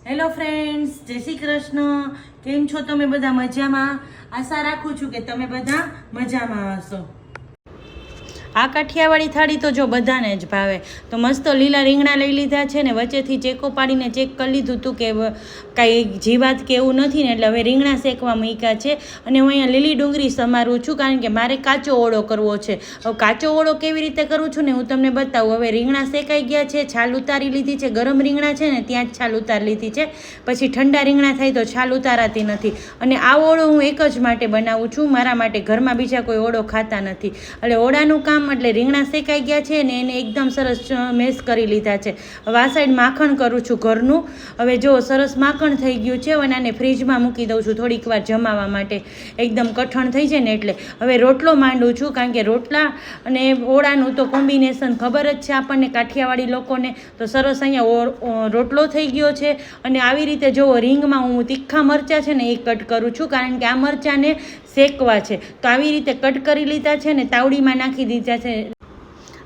Hello friends, જય શ્રી કૃષ્ણ. કેમ છો તમે બધા? મજામાં? આશા રાખું છું કે તમે બધા મજામાં હશો. આ કાઠિયાવાડી થાળી તો જો બધાને જ ભાવે. તો મસ્ત લીલા રીંગણા લઈ લીધા છે ને વચ્ચેથી ચેકો પાડીને ચેક કરી લીધું હતું કે કાંઈ જીવાત કે એવું નથી ને, એટલે હવે રીંગણા શેકવા મૂક્યા છે. અને હું અહીંયા લીલી ડુંગળી સમારું છું કારણ કે મારે કાચો ઓળો કરવો છે. હવે કાચો ઓળો કેવી રીતે કરું છું ને હું તમને બતાવું. હવે રીંગણા શેકાઈ ગયા છે, છાલ ઉતારી લીધી છે. ગરમ રીંગણા છે ને ત્યાં જ છાલ ઉતારી લીધી છે. પછી ઠંડા રીંગણા થાય તો છાલ ઉતારાતી નથી. અને આ ઓળો હું એક જ માટે બનાવું છું, મારા માટે. ઘરમાં બીજા કોઈ ઓળો ખાતા નથી. એટલે ઓળાનું કામ એટલે રીંગણા શેકાઈ ગયા છે ને એને એકદમ સરસ મેશ કરી લીધા છે. હવે આ સાઈડ માખણ કરું છું ઘરનું. હવે જો સરસ માખણ થઈ ગયું છે અને આને ફ્રીજમાં મૂકી દઉં છું થોડીક વાર જમાવા માટે, એકદમ કઠણ થઈ જાય ને એટલે. હવે રોટલો માંડું છું કારણ કે રોટલા અને ઓળાનું તો કોમ્બિનેશન ખબર જ છે આપણને કાઠિયાવાડી લોકોને. તો સરસ અહીંયા રોટલો થઈ ગયો છે. અને આવી રીતે જોવો રીંગમાં હું તીખા મરચાં છે ને એ કટ કરું છું કારણ કે આ મરચાંને શેકવા છે. તો આવી રીતે કટ કરી લીધા છે ને તાવડીમાં નાખી દીધા છે.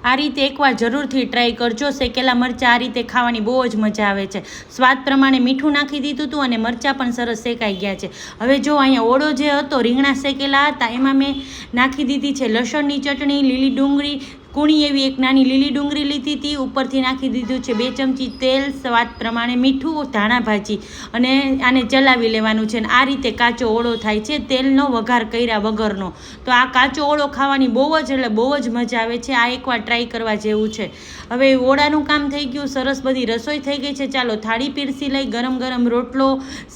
આ રીતે એકવાર જરૂરથી ટ્રાય કરજો. શેકેલા મરચાં આ રીતે ખાવાની બહુ જ મજા આવે છે. સ્વાદ પ્રમાણે મીઠું નાખી દીધું હતું અને મરચાં પણ સરસ શેકાઈ ગયા છે. હવે જો અહીંયા ઓળો જે હતો રીંગણા શેકેલા હતા એમાં મેં નાખી દીધી છે લસણની ચટણી, લીલી ડુંગળી, કૂણી એવી એક નાની લીલી ડુંગળી લીધી હતી. ઉપરથી નાખી દીધું છે 2 ચમચી તેલ, સ્વાદ પ્રમાણે મીઠું, ધાણા ભાજી, અને આને ચલાવી લેવાનું છે. અને આ રીતે કાચો ઓળો થાય છે, તેલનો વઘાર કર્યા વગરનો. તો આ કાચો ઓળો ખાવાની બહુ જ મજા આવે છે. આ એકવાર ટ્રાય કરવા જેવું છે. હવે ઓળાનું કામ થઈ ગયું, સરસ બધી રસોઈ થઈ ગઈ છે. ચાલો થાળી પીરસી લઈ. ગરમ ગરમ રોટલો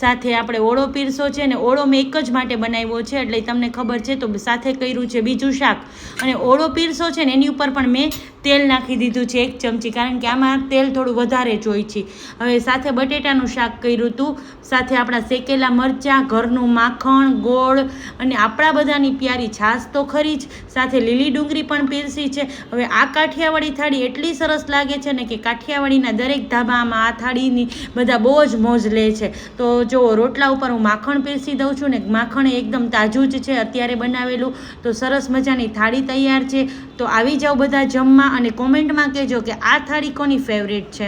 સાથે આપણે ઓળો પીરસો છે. અને ઓળો મેં એક જ માટે બનાવ્યો છે એટલે તમને ખબર છે. તો સાથે કર્યું છે બીજું શાક. અને ઓળો પીરસો છે ને એની ઉપર પણ મેં તેલ નાખી દીધું છે 1 ચમચી કારણ કે આમાં તેલ થોડું વધારે જોઈ છે. હવે સાથે બટેટાનું શાક કર્યું હતું, સાથે આપણા શેકેલા મરચાં, ઘરનું માખણ, ગોળ અને આપણા બધાની પ્યારી છાશ તો ખરી જ, સાથે લીલી ડુંગળી પણ પીરસી છે. હવે આ કાઠિયાવાડી થાળી એટલી સરસ લાગે છે ને કે કાઠિયાવાડીના દરેક ધાબામાં આ થાળીની બધા બહુ જ મોજ લે છે. તો જો રોટલા ઉપર હું માખણ પીરસી દઉં છું ને માખણ એકદમ તાજું જ છે અત્યારે બનાવેલું. તો સરસ મજાની થાળી તૈયાર છે. તો આવી જાઓ બધા જમવા અને કોમેન્ટમાં કહેજો કે આ થાળી કોની ફેવરેટ છે.